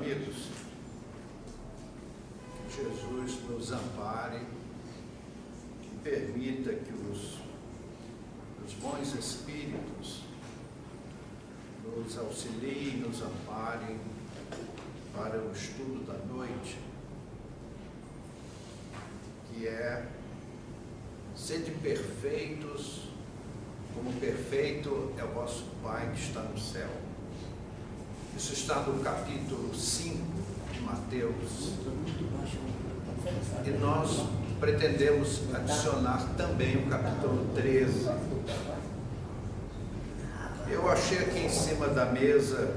amigos, que Jesus nos ampare, que permita que os bons espíritos nos auxiliem, nos amparem para o estudo da noite, que é sede perfeitos, como perfeito é o vosso Pai que está no céu. Isso está no capítulo 5 de Mateus. E nós pretendemos adicionar também o capítulo 13. Eu achei aqui em cima da mesa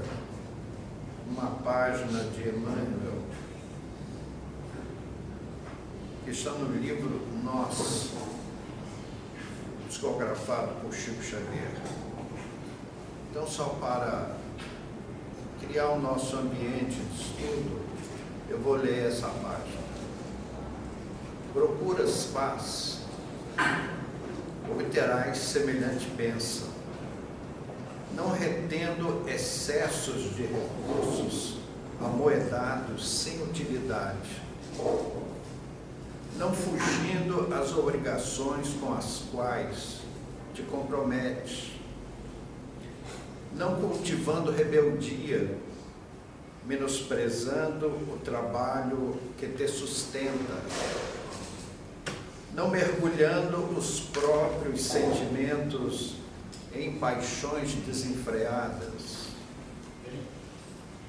uma página de Emmanuel, que está no livro Nós, psicografado por Chico Xavier. Então, só para criar o nosso ambiente de estudo, eu vou ler essa página. Procuras paz, obterás semelhante bênção, não retendo excessos de recursos amoedados sem utilidade, não fugindo às obrigações com as quais te comprometes, não cultivando rebeldia, menosprezando o trabalho que te sustenta, não mergulhando os próprios sentimentos em paixões desenfreadas,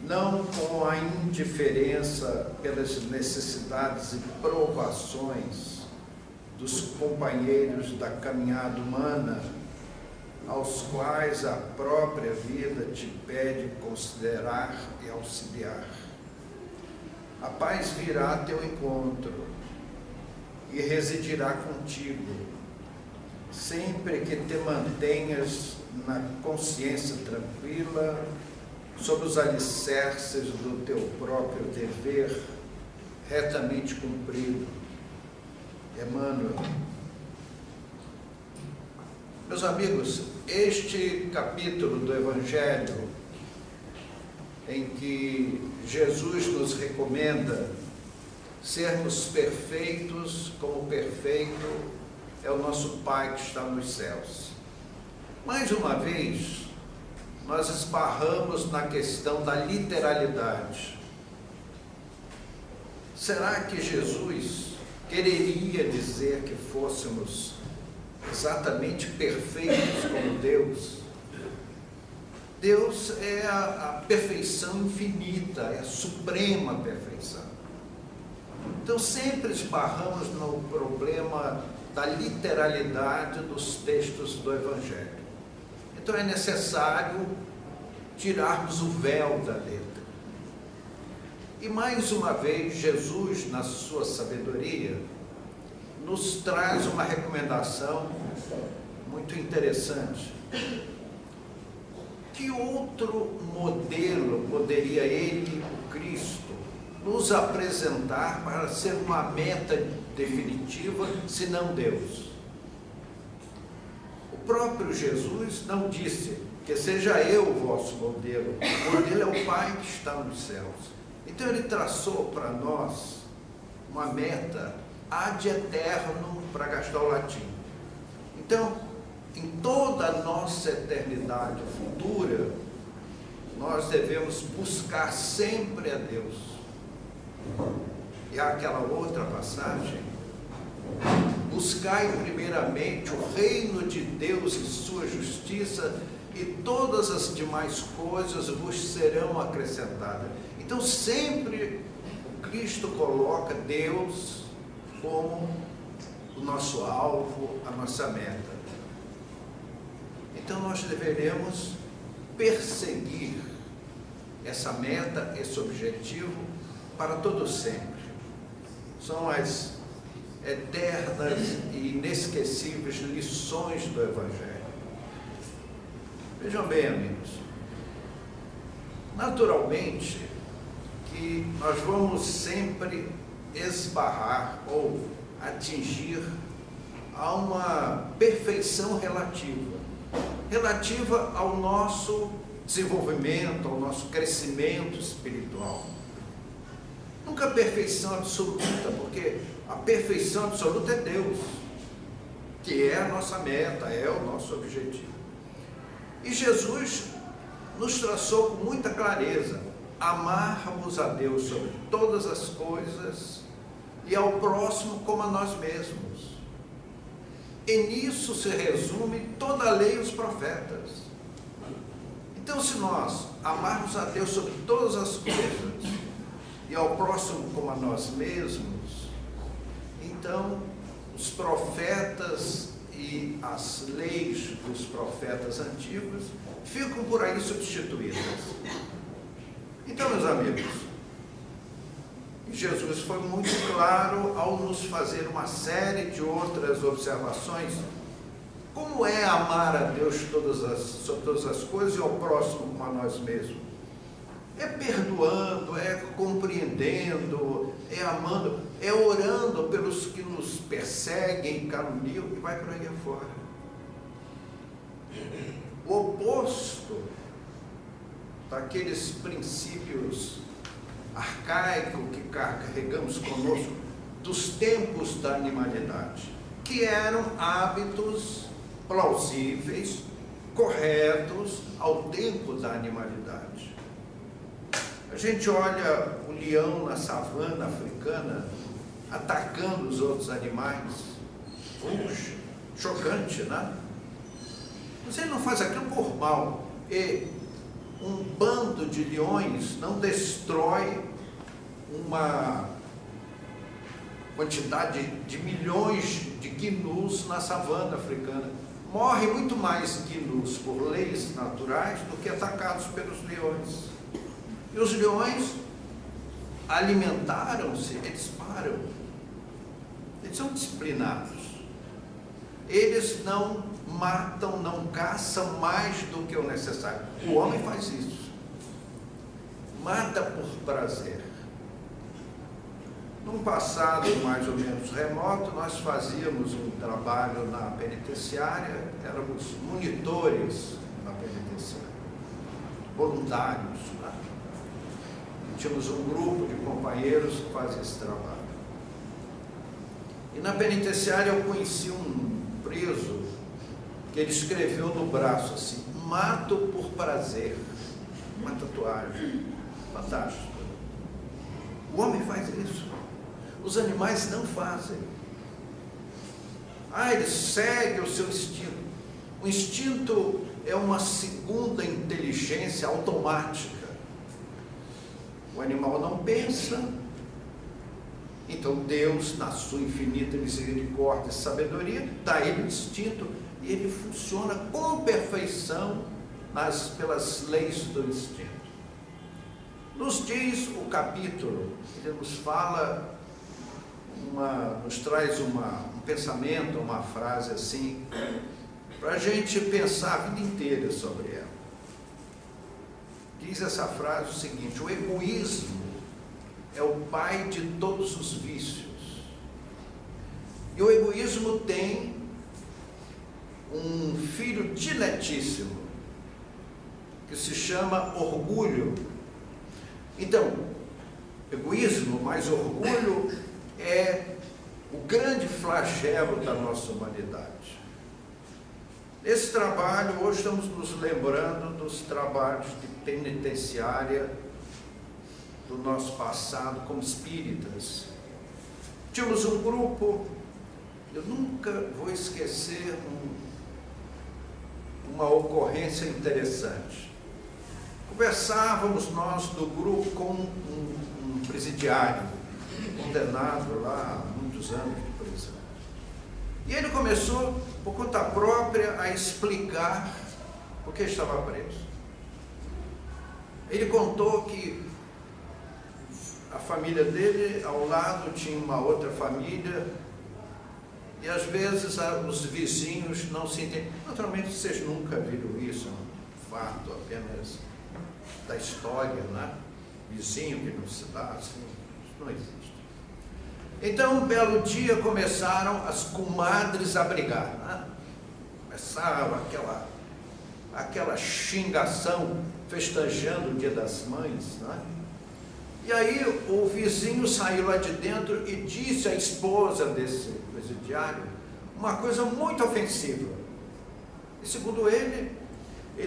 não com a indiferença pelas necessidades e provações dos companheiros da caminhada humana, aos quais a própria vida te pede considerar e auxiliar. A paz virá a teu encontro e residirá contigo, sempre que te mantenhas na consciência tranquila, sob os alicerces do teu próprio dever, retamente cumprido. Emmanuel. Meus amigos, este capítulo do Evangelho, em que Jesus nos recomenda sermos perfeitos, como perfeito é o nosso Pai que está nos céus. Mais uma vez, nós esbarramos na questão da literalidade. Será que Jesus quereria dizer que fôssemos exatamente perfeitos como Deus? Deus é a perfeição infinita, é a suprema perfeição. Então sempre esbarramos no problema da literalidade dos textos do Evangelho. Então é necessário tirarmos o véu da letra. E mais uma vez, Jesus, na sua sabedoria, nos traz uma recomendação muito interessante. Que outro modelo poderia ele, o Cristo, nos apresentar para ser uma meta definitiva, senão Deus? O próprio Jesus não disse que seja eu o vosso modelo. O modelo é o Pai que está nos céus. Então ele traçou para nós uma meta ad eterno, para gastar o latim. Então, em toda a nossa eternidade futura, nós devemos buscar sempre a Deus. E aquela outra passagem: buscai primeiramente o reino de Deus e sua justiça, e todas as demais coisas vos serão acrescentadas. Então sempre o Cristo coloca Deus como o nosso alvo, a nossa meta. Então nós deveremos perseguir essa meta, esse objetivo, para todo sempre. São as eternas e inesquecíveis lições do Evangelho. Vejam bem, amigos, naturalmente que nós vamos sempre esbarrar ou atingir a uma perfeição relativa ao nosso desenvolvimento, ao nosso crescimento espiritual. Nunca a perfeição absoluta, porque a perfeição absoluta é Deus, que é a nossa meta, é o nosso objetivo. E Jesus nos traçou com muita clareza: amarmos a Deus sobre todas as coisas e ao próximo como a nós mesmos. E nisso se resume toda a lei e os profetas. Então, se nós amarmos a Deus sobre todas as coisas e ao próximo como a nós mesmos, então os profetas e as leis dos profetas antigos ficam por aí substituídas. Então, meus amigos, Jesus foi muito claro ao nos fazer uma série de outras observações. Como é amar a Deus sobre todas as coisas e ao próximo como a nós mesmos? É perdoando, é compreendendo, é amando, é orando pelos que nos perseguem, caluniam e vai por aí afora. O oposto daqueles princípios arcaicos que carregamos conosco dos tempos da animalidade, que eram hábitos plausíveis, corretos ao tempo da animalidade. A gente olha o leão na savana africana atacando os outros animais. Puxa, chocante, né? Mas ele não faz aquilo por mal. E um bando de leões não destrói uma quantidade de milhões de gnus na savana africana. Morre muito mais gnus por leis naturais do que atacados pelos leões. E os leões alimentaram-se, eles param. Eles são disciplinados. Eles não matam, não caçam mais do que o necessário. O homem faz isso. Mata por prazer. Num passado mais ou menos remoto, nós fazíamos um trabalho na penitenciária, éramos monitores na penitenciária, voluntários, né? Tínhamos um grupo de companheiros que fazia esse trabalho. E na penitenciária eu conheci um preso que ele escreveu no braço assim: mato por prazer. Uma tatuagem. Fantástico. O homem faz isso. Os animais não fazem. Ele segue o seu instinto. O instinto é uma segunda inteligência automática. O animal não pensa. Então Deus, na sua infinita misericórdia e sabedoria, dá a ele o instinto e ele funciona com perfeição pelas leis do instinto. Nos diz o capítulo, ele nos fala, nos traz um pensamento, uma frase assim, para a gente pensar a vida inteira sobre ela. Diz essa frase o seguinte: o egoísmo é o pai de todos os vícios. E o egoísmo tem um filho diletíssimo, que se chama orgulho. Então, egoísmo mais orgulho é o grande flagelo da nossa humanidade. Nesse trabalho, hoje estamos nos lembrando dos trabalhos de penitenciária do nosso passado como espíritas. Tínhamos um grupo, eu nunca vou esquecer uma ocorrência interessante. Conversávamos nós do grupo com um presidiário, condenado lá há muitos anos de prisão. E ele começou, por conta própria, a explicar por que estava preso. Ele contou que a família dele, ao lado, tinha uma outra família, e às vezes os vizinhos não se entendem. Naturalmente, vocês nunca viram isso, é um fato apenas da história, né? Vizinho que não se dá, assim, isso não existe. Então, um belo dia, começaram as comadres a brigar, né? Começava aquela xingação, festejando o Dia das Mães, né? E aí o vizinho saiu lá de dentro e disse à esposa desse presidiário uma coisa muito ofensiva. E segundo ele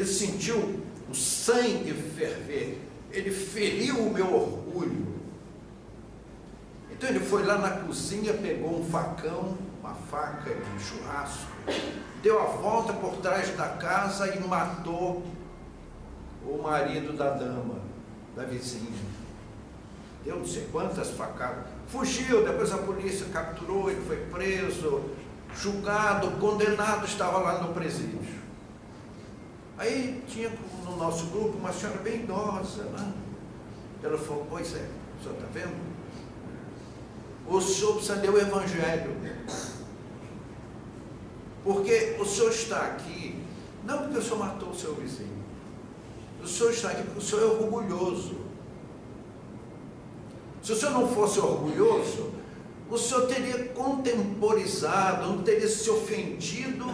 sentiu o sangue ferver, ele feriu o meu orgulho. Então ele foi lá na cozinha, pegou um facão, uma faca de churrasco, deu a volta por trás da casa e matou o marido da dama, da vizinha. Deu não sei quantas facadas. Fugiu, depois a polícia capturou, ele foi preso, julgado, condenado, estava lá no presídio. Aí tinha no nosso grupo uma senhora bem idosa, né? Ela falou, pois é, o senhor está vendo? O senhor precisa ler o Evangelho. Porque o senhor está aqui, não porque o senhor matou o seu vizinho. O senhor está aqui porque o senhor é orgulhoso. Se o senhor não fosse orgulhoso, o senhor teria contemporizado, não teria se ofendido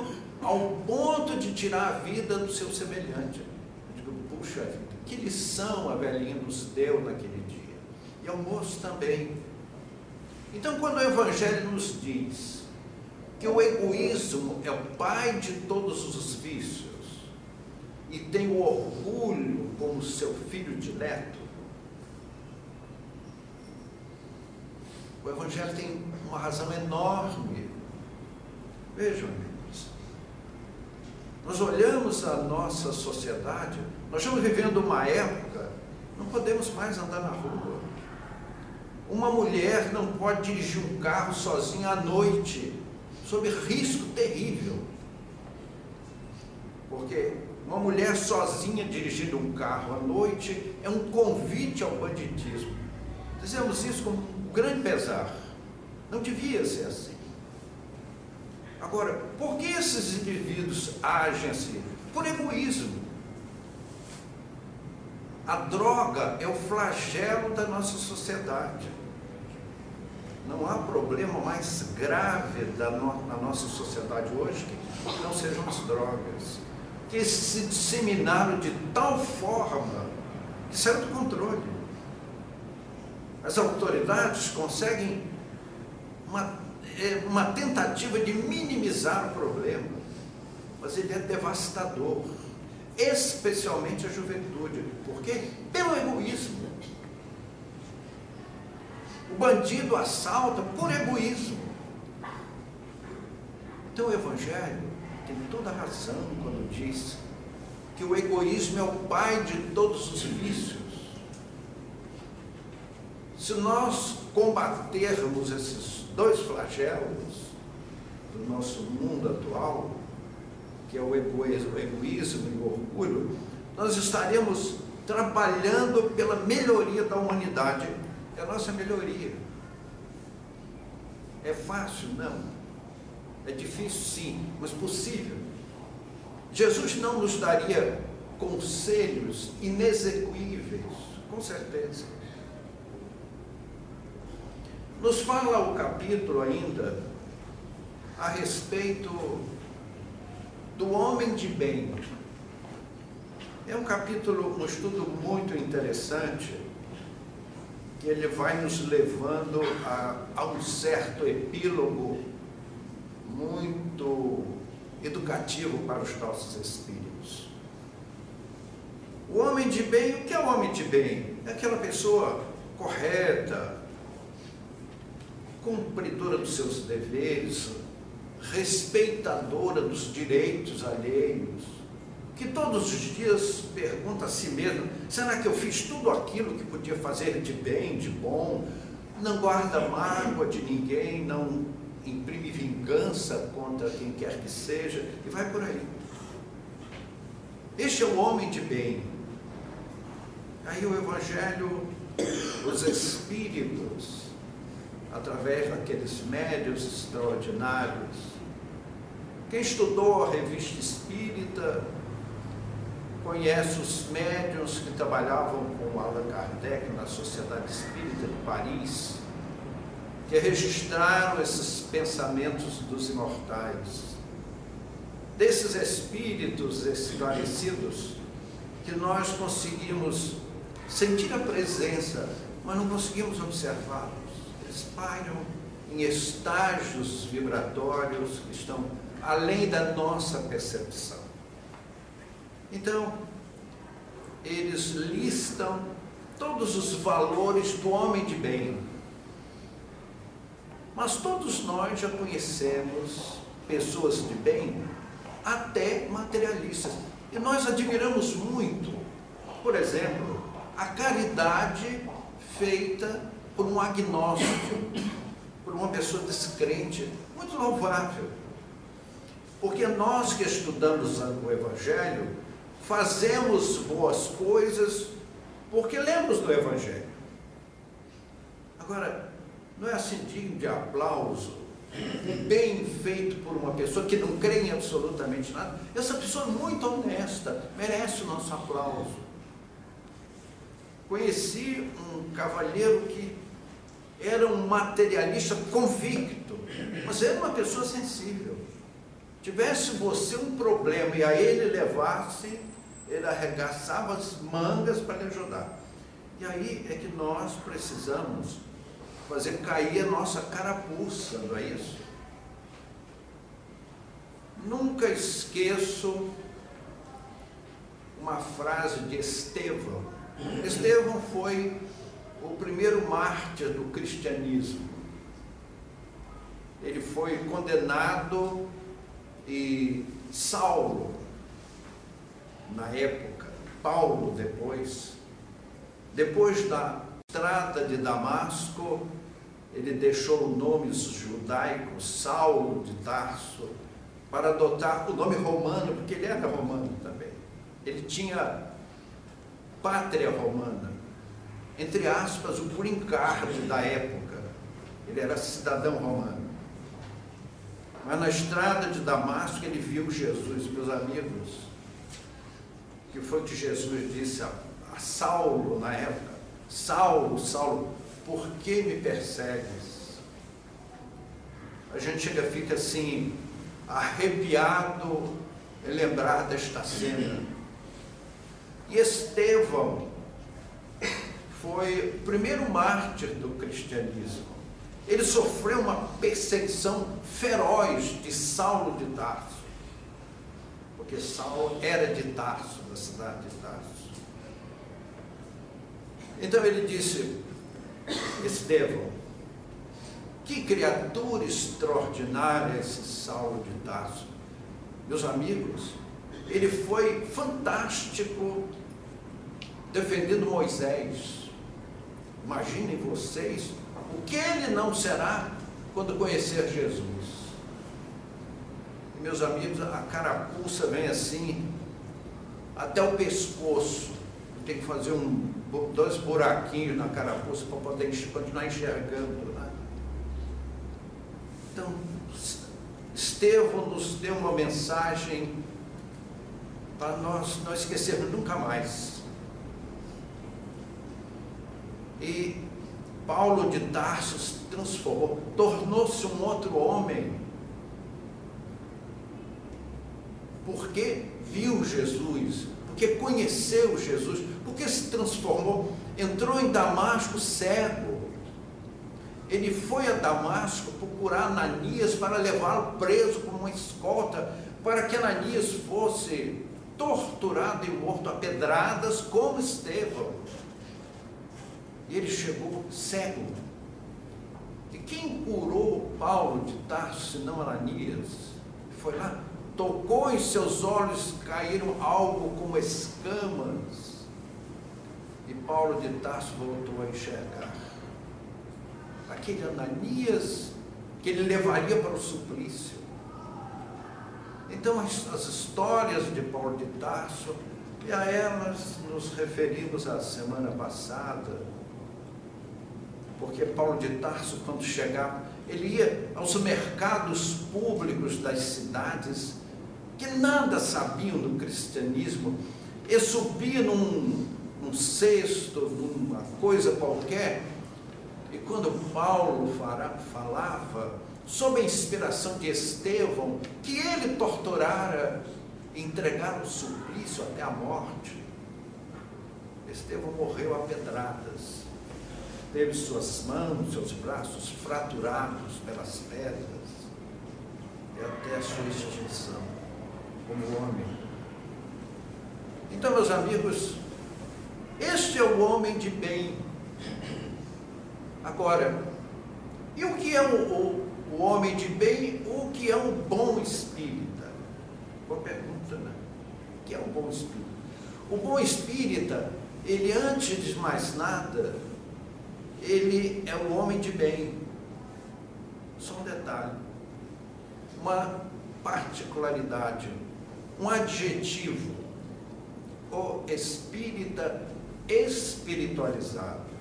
ao ponto de tirar a vida do seu semelhante. Eu digo, puxa vida, que lição a velhinha nos deu naquele dia. E ao moço também. Então, quando o Evangelho nos diz que o egoísmo é o pai de todos os vícios e tem o orgulho como seu filho dileto, o Evangelho tem uma razão enorme. Vejam, amigos, nós olhamos a nossa sociedade, nós estamos vivendo uma época, não podemos mais andar na rua. Uma mulher não pode dirigir um carro sozinha à noite, sob risco terrível. Porque uma mulher sozinha dirigindo um carro à noite é um convite ao banditismo. Dizemos isso com um grande pesar. Não devia ser assim. Agora, por que esses indivíduos agem assim? Por egoísmo. A droga é o flagelo da nossa sociedade. Não há problema mais grave na nossa sociedade hoje que não sejam as drogas, que se disseminaram de tal forma que saiu do controle. As autoridades conseguem uma tentativa de minimizar o problema, mas ele é devastador, especialmente a juventude. Por quê? Pelo egoísmo. O bandido assalta por egoísmo. Então o Evangelho tem toda a razão quando diz que o egoísmo é o pai de todos os vícios. Se nós combatermos esses dois flagelos do nosso mundo atual, que é o egoísmo e o orgulho, nós estaremos trabalhando pela melhoria da humanidade. É a nossa melhoria. É fácil? Não. É difícil? Sim, mas possível. Jesus não nos daria conselhos inexequíveis, com certeza. Nos fala o capítulo ainda a respeito do homem de bem. É um capítulo, um estudo muito interessante, que ele vai nos levando a um certo epílogo muito educativo para os nossos espíritos. O homem de bem, o que é o homem de bem? É aquela pessoa correta, cumpridora dos seus deveres, respeitadora dos direitos alheios, que todos os dias pergunta a si mesmo, será que eu fiz tudo aquilo que podia fazer de bem, de bom? Não guarda mágoa de ninguém, não imprime vingança contra quem quer que seja, e vai por aí. Este é o homem de bem. Aí o Evangelho, os Espíritos, através daqueles médiuns extraordinários, quem estudou a Revista Espírita, conhece os médiuns que trabalhavam com Allan Kardec na Sociedade Espírita de Paris, que registraram esses pensamentos dos imortais. Desses espíritos esclarecidos, que nós conseguimos sentir a presença mas não conseguimos observá-los. Eles pairam em estágios vibratórios que estão além da nossa percepção. Então, eles listam todos os valores do homem de bem. Mas todos nós já conhecemos pessoas de bem, até materialistas. E nós admiramos muito, por exemplo, a caridade feita por um agnóstico, por uma pessoa descrente, muito louvável. Porque nós que estudamos o Evangelho, fazemos boas coisas porque lemos do Evangelho. Agora, não é assim digno de aplauso, bem feito por uma pessoa que não crê em absolutamente nada? Essa pessoa muito honesta, merece o nosso aplauso. Conheci um cavalheiro que era um materialista convicto, mas era uma pessoa sensível. Tivesse você um problema e a ele levasse, ele arregaçava as mangas para lhe ajudar. E aí é que nós precisamos fazer cair a nossa carapuça, não é isso? Nunca esqueço uma frase de Estevão. Estevão foi o primeiro mártir do cristianismo. Ele foi condenado e Saulo, na época, Paulo depois da estrada de Damasco, ele deixou o nome judaico, Saulo de Tarso, para adotar o nome romano, porque ele era romano também. Ele tinha pátria romana, entre aspas, o green card da época. Ele era cidadão romano. Mas na estrada de Damasco ele viu Jesus. Meus amigos, que foi que Jesus disse a Saulo na época: Saulo, Saulo, por que me persegues? A gente fica assim, arrepiado em lembrar desta cena. E Estevão foi o primeiro mártir do cristianismo. Ele sofreu uma perseguição feroz de Saulo de Tarso, porque Saulo era de Tarso, da cidade de Tarso. Então ele disse: Estevão, que criatura extraordinária esse Saulo de Tarso. Meus amigos, ele foi fantástico defendendo Moisés. Imaginem vocês o que ele não será quando conhecer Jesus. E, meus amigos, a carapuça vem assim até o pescoço. Tem que fazer dois buraquinhos na carapuça para poder continuar enxergando, né? Então, Estevão nos deu uma mensagem para nós não esquecermos nunca mais. E Paulo de Tarso se transformou, tornou-se um outro homem, porque viu Jesus, porque conheceu Jesus, porque se transformou, entrou em Damasco cego. Ele foi a Damasco procurar Ananias para levá-lo preso como uma escolta, para que Ananias fosse torturado e morto a pedradas como Estevão. E ele chegou cego. E quem curou Paulo de Tarso, senão Ananias? Foi lá, tocou em seus olhos, caíram algo como escamas. E Paulo de Tarso voltou a enxergar. Aquele Ananias que ele levaria para o suplício. Então as histórias de Paulo de Tarso, e a elas nos referimos a semana passada, porque Paulo de Tarso, quando chegava, ele ia aos mercados públicos das cidades, que nada sabiam do cristianismo, e subia num cesto, numa coisa qualquer, e quando Paulo falava, sob a inspiração de Estevão, que ele torturara, entregara o suplício até a morte, Estevão morreu a pedradas. teve suas mãos, seus braços fraturados pelas pedras, e até a sua extinção como homem. Então, meus amigos, este é o homem de bem. Agora, e o que é o homem de bem? O que é um bom espírita? Boa pergunta, né? O que é um bom espírita? O bom espírita, ele, antes de mais nada, ele é o homem de bem. Só um detalhe, uma particularidade, um adjetivo: o espírita espiritualizado.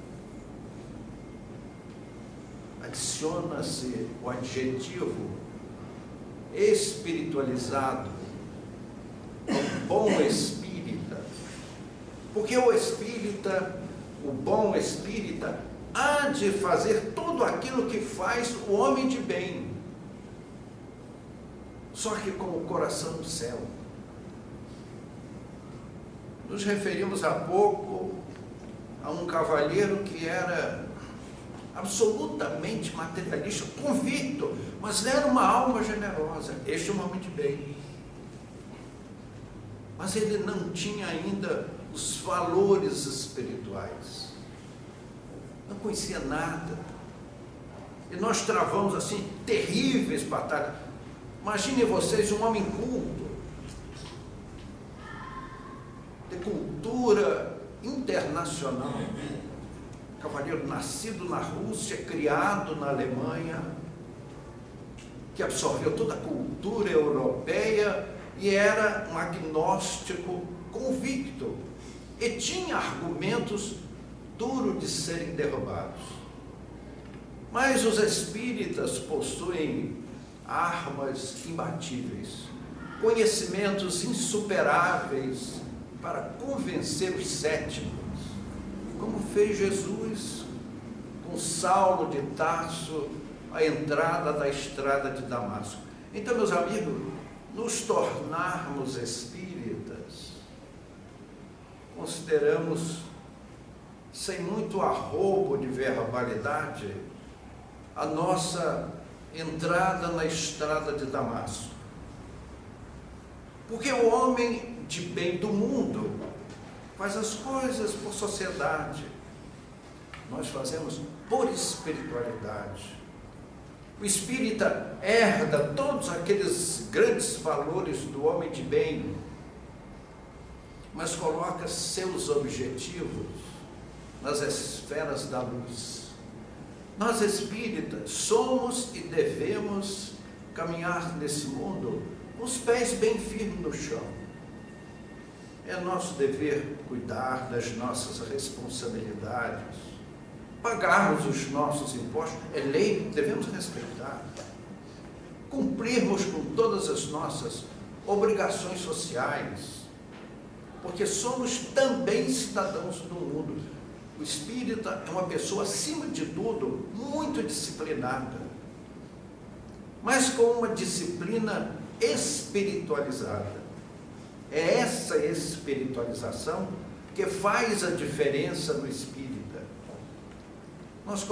Adiciona-se o adjetivo espiritualizado ao bom espírita, porque o espírita, o bom espírita, há de fazer tudo aquilo que faz o homem de bem, só que com o coração no céu. Nos referimos há pouco a um cavalheiro que era absolutamente materialista, convicto, mas era uma alma generosa. Este é um homem de bem. Mas ele não tinha ainda os valores espirituais. Não conhecia nada. E nós travamos assim terríveis batalhas. Imaginem vocês um homem culto, de cultura internacional, cavalheiro nascido na Rússia, criado na Alemanha, que absorveu toda a cultura europeia e era um agnóstico convicto e tinha argumentos duros de serem derrubados. Mas os espíritas possuem armas imbatíveis, conhecimentos insuperáveis para convencer os céticos, como fez Jesus com Saulo de Tarso à entrada da estrada de Damasco. Então, meus amigos, nos tornarmos espíritas, consideramos, sem muito arrobo de verbalidade, a nossa entrada na estrada de Damasco. Porque o homem de bem do mundo faz as coisas por sociedade. Nós fazemos por espiritualidade. O espírita herda todos aqueles grandes valores do homem de bem, mas coloca seus objetivos nas esferas da luz. Nós espíritas somos e devemos caminhar nesse mundo com os pés bem firmes no chão. É nosso dever cuidar das nossas responsabilidades, pagarmos os nossos impostos, é lei, devemos respeitar, cumprirmos com todas as nossas obrigações sociais, porque somos também cidadãos do mundo. O espírita é uma pessoa, acima de tudo, muito disciplinada, mas com uma disciplina espiritualizada. É essa espiritualização que faz a diferença no espírita. Nós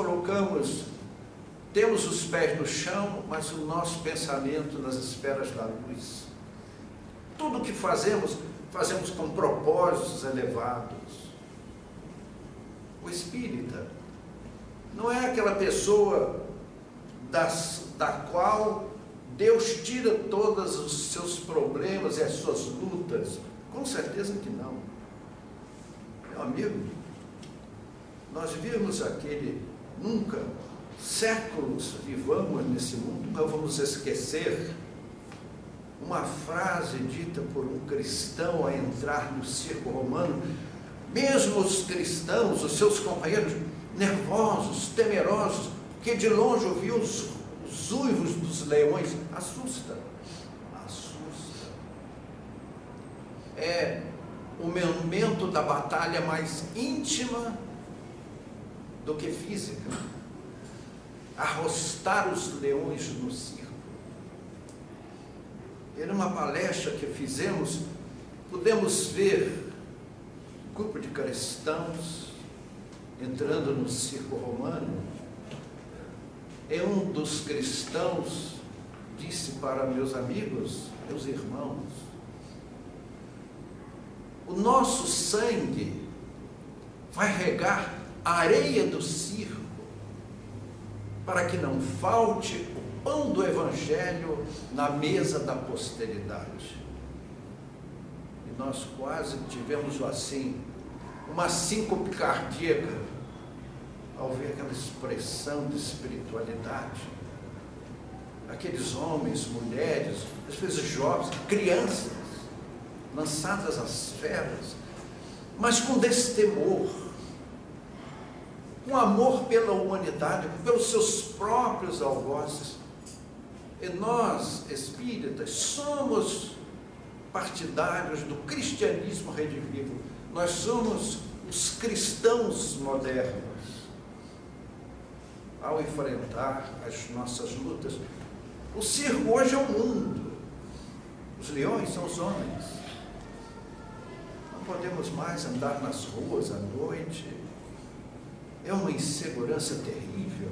temos os pés no chão, mas o nosso pensamento nas esferas da luz. Tudo o que fazemos com propósitos elevados. O espírita não é aquela pessoa da qual Deus tira todos os seus problemas e as suas lutas. Com certeza que não. Meu amigo, nós vimos nunca, séculos vivamos nesse mundo, não vamos esquecer uma frase dita por um cristão a entrar no circo romano. Mesmo os cristãos, os seus companheiros, nervosos, temerosos, que de longe ouviam os uivos dos leões, assusta. É o momento da batalha mais íntima do que física. Arrostar os leões no circo. Era uma palestra que fizemos, pudemos ver um grupo de cristãos entrando no circo romano, um dos cristãos disse para meus amigos, meus irmãos: o nosso sangue vai regar a areia do circo para que não falte o pão do Evangelho na mesa da posteridade. E nós quase tivemos assim uma síncope cardíaca ao ver aquela expressão de espiritualidade, aqueles homens, mulheres, às vezes jovens, crianças, lançadas às feras, mas com destemor, com amor pela humanidade, pelos seus próprios algozes. E nós, espíritas, somos partidários do cristianismo redivivo. Nós somos os cristãos modernos. Ao enfrentar as nossas lutas, o circo hoje é o mundo, os leões são os homens. Não podemos mais andar nas ruas à noite, é uma insegurança terrível.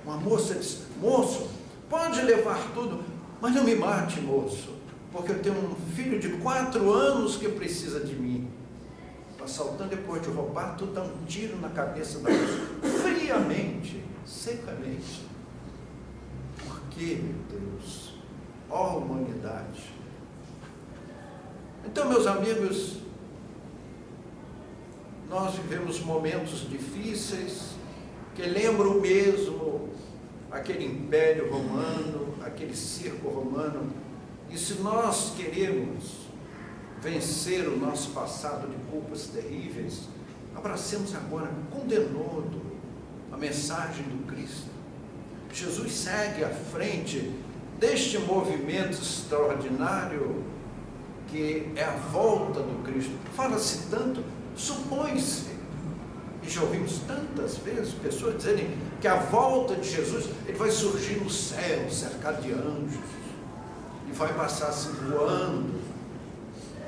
Uma moça disse: moço, pode levar tudo, mas não me mate, moço, porque eu tenho um filho de 4 anos que precisa de mim. O assaltante, depois de roubar, tu dá um tiro na cabeça da pessoa, friamente, secamente. Por que, meu Deus? Ó humanidade! Então, meus amigos, nós vivemos momentos difíceis que lembram mesmo aquele império romano, aquele circo romano. E se nós queremos vencer o nosso passado de culpas terríveis, abracemos agora com denodo a mensagem do Cristo. Jesus segue à frente deste movimento extraordinário que é a volta do Cristo. Fala-se tanto, supõe-se, e já ouvimos tantas vezes pessoas dizerem que a volta de Jesus, ele vai surgir no céu, cercado de anjos, e vai passar assim voando,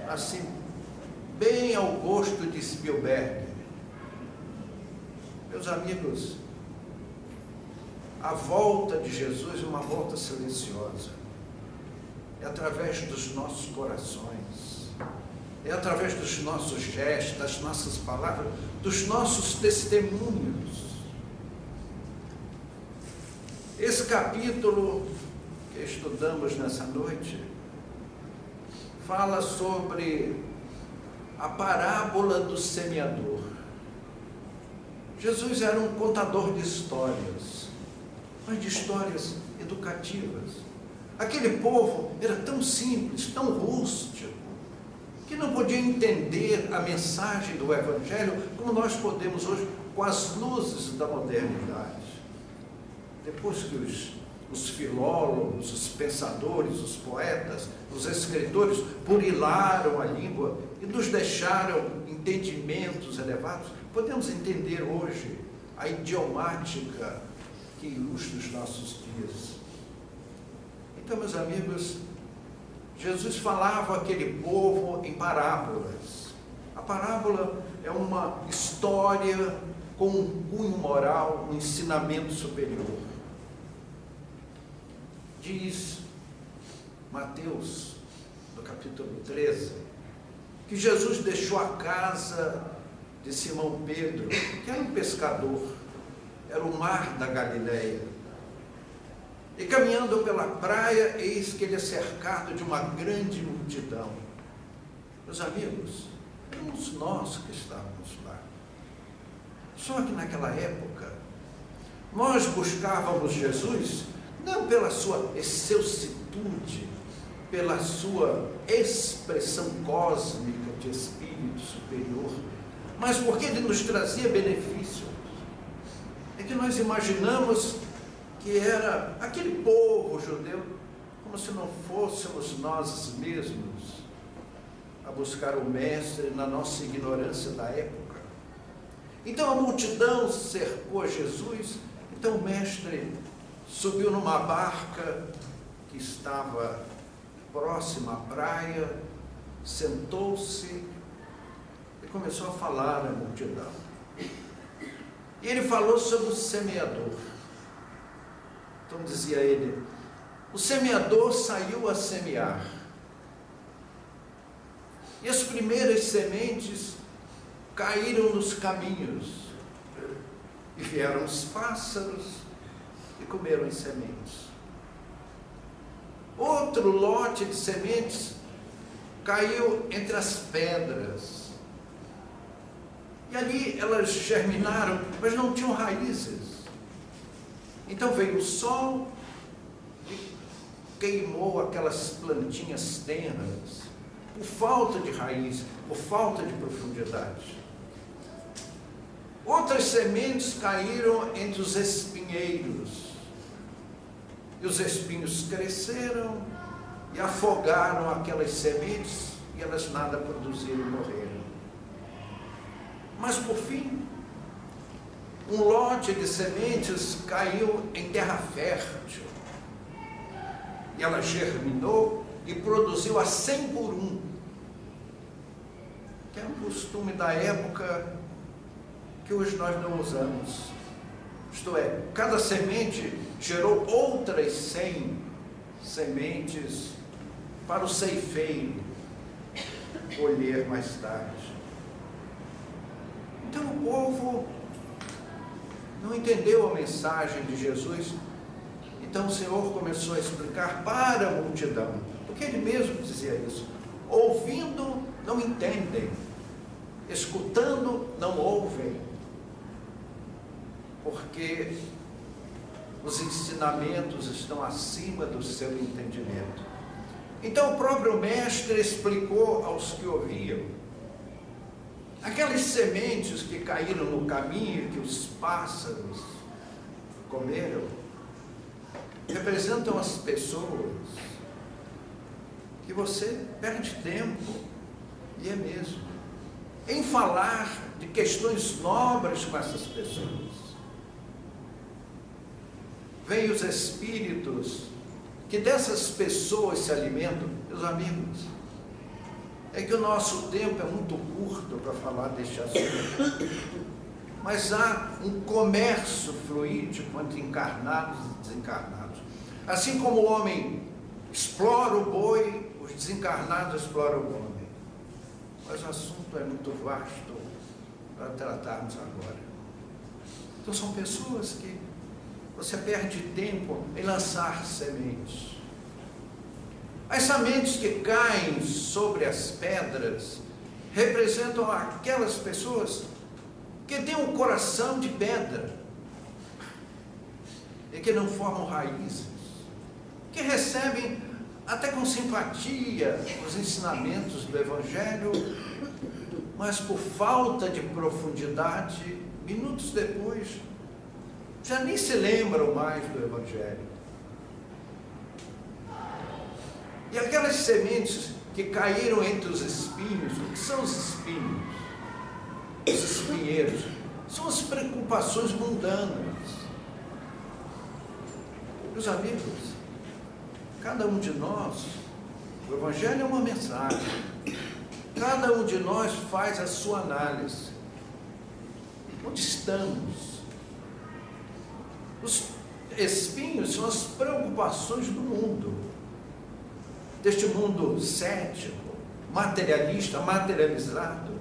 assim, bem ao gosto de Spielberg. Meus amigos, a volta de Jesus é uma volta silenciosa. É através dos nossos corações, é através dos nossos gestos, das nossas palavras, dos nossos testemunhos. Esse capítulo que estudamos nessa noite fala sobre a parábola do semeador. Jesus era um contador de histórias, mas de histórias educativas. Aquele povo era tão simples, tão rústico, que não podia entender a mensagem do Evangelho como nós podemos hoje, com as luzes da modernidade. Depois que os filólogos, os pensadores, os poetas, os escritores burilaram a língua e nos deixaram entendimentos elevados, podemos entender hoje a idiomática que ilustra os nossos dias. Então, meus amigos, Jesus falava àquele povo em parábolas. A parábola é uma história com um cunho moral, um ensinamento superior. Diz Mateus, no capítulo 13, que Jesus deixou a casa de Simão Pedro, que era um pescador, era o mar da Galileia. E caminhando pela praia, eis que ele é cercado de uma grande multidão. Meus amigos, éramos nós que estávamos lá. Só que naquela época, nós buscávamos Jesus não pela sua excelsitude, pela sua expressão cósmica de espírito superior, mas porque ele nos trazia benefícios. É que nós imaginamos que era aquele povo judeu, como se não fôssemos nós mesmos a buscar o Mestre na nossa ignorância da época. Então a multidão cercou a Jesus. Então o Mestre subiu numa barca que estava próxima à praia, sentou-se e começou a falar à multidão. E ele falou sobre o semeador. Então dizia ele, o semeador saiu a semear. E as primeiras sementes caíram nos caminhos. E vieram os pássaros e comeram as sementes. Outro lote de sementes caiu entre as pedras. E ali elas germinaram, mas não tinham raízes. Então veio o sol e queimou aquelas plantinhas tenras, por falta de raiz, por falta de profundidade. Outras sementes caíram entre os espinheiros. E os espinhos cresceram e afogaram aquelas sementes e elas nada produziram e morreram. Mas por fim, um lote de sementes caiu em terra fértil. E ela germinou e produziu a 100 por 1. Que é um costume da época que hoje nós não usamos. Isto é, cada semente gerou outras 100 sementes para o ceifeiro colher mais tarde. Então o povo não entendeu a mensagem de Jesus. Então o Senhor começou a explicar para a multidão, porque ele mesmo dizia isso: ouvindo não entendem, escutando não ouvem, porque os ensinamentos estão acima do seu entendimento. Então o próprio mestre explicou aos que ouviam: aquelas sementes que caíram no caminho, que os pássaros comeram, representam as pessoas que você perde tempo, e é mesmo, em falar de questões nobres com essas pessoas. Vêm os espíritos que dessas pessoas se alimentam. Meus amigos, é que o nosso tempo é muito curto para falar deste assunto, mas há um comércio fluídico entre encarnados e desencarnados. Assim como o homem explora o boi, os desencarnados exploram o homem. Mas o assunto é muito vasto para tratarmos agora. Então são pessoas que você perde tempo em lançar sementes. As sementes que caem sobre as pedras representam aquelas pessoas que têm um coração de pedra e que não formam raízes, que recebem até com simpatia os ensinamentos do Evangelho, mas por falta de profundidade, minutos depois, já nem se lembram mais do Evangelho. E aquelas sementes que caíram entre os espinhos, o que são os espinhos? Os espinheiros são as preocupações mundanas. Meus amigos, cada um de nós, o Evangelho é uma mensagem, cada um de nós faz a sua análise. Onde estamos? Os espinhos são as preocupações do mundo, deste mundo cético, materialista, materializado.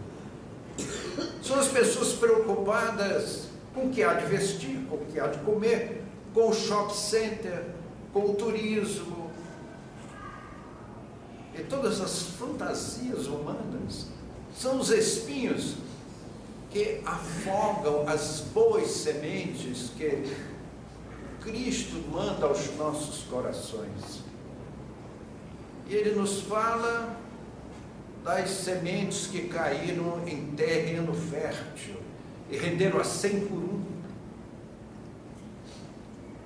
São as pessoas preocupadas com o que há de vestir, com o que há de comer, com o shopping center, com o turismo. E todas as fantasias humanas são os espinhos que afogam as boas sementes que Cristo manda aos nossos corações. E ele nos fala das sementes que caíram em terreno fértil e renderam a 100 por 1.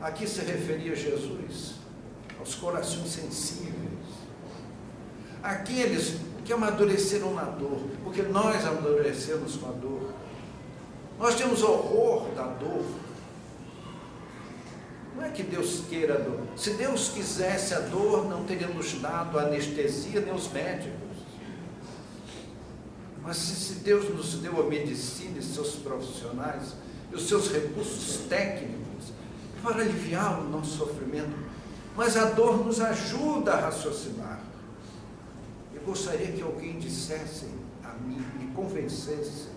Aqui se referia a Jesus, aos corações sensíveis, aqueles que amadureceram na dor, porque nós amadurecemos com a dor. Nós temos horror da dor. Não é que Deus queira a dor. Se Deus quisesse a dor, não teria nos dado a anestesia nem os médicos. Mas se Deus nos deu a medicina e seus profissionais e os seus recursos técnicos para aliviar o nosso sofrimento, mas a dor nos ajuda a raciocinar. Eu gostaria que alguém dissesse a mim, me convencesse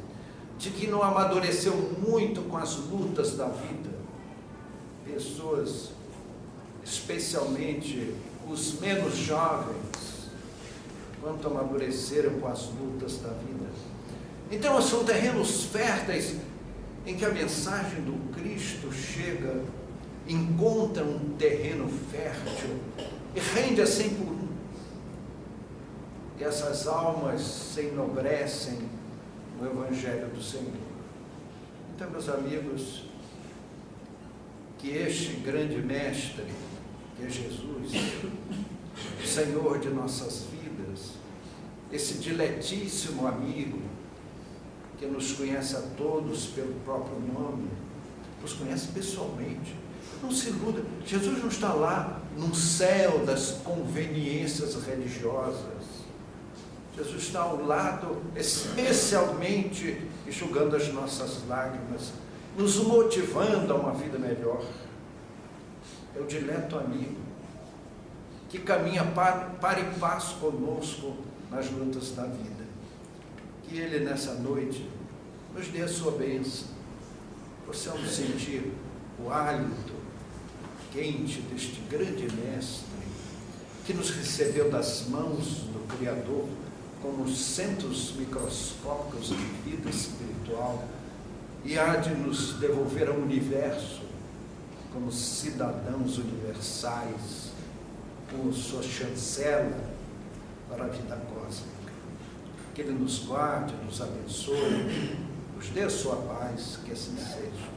de que não amadureceu muito com as lutas da vida. Pessoas, especialmente os menos jovens, quanto amadureceram com as lutas da vida. Então, são terrenos férteis em que a mensagem do Cristo chega, encontra um terreno fértil e rende a 100 por 1. E essas almas se enobrecem no Evangelho do Senhor. Então, meus amigos, que este grande mestre, que é Jesus, o Senhor de nossas vidas, esse diletíssimo amigo, que nos conhece a todos pelo próprio nome, nos conhece pessoalmente. Não se iluda, Jesus não está lá no céu das conveniências religiosas. Jesus está ao lado, especialmente enxugando as nossas lágrimas, nos motivando a uma vida melhor. É o dileto amigo que caminha para e passo conosco nas lutas da vida. Que Ele nessa noite nos dê a sua bênção, possamos sentir o hálito quente deste grande mestre que nos recebeu das mãos do Criador como centros microscópicos de vida espiritual e há de nos devolver ao universo como cidadãos universais, com sua chancela para a vida cósmica. Que Ele nos guarde, nos abençoe, nos dê a sua paz, que assim seja.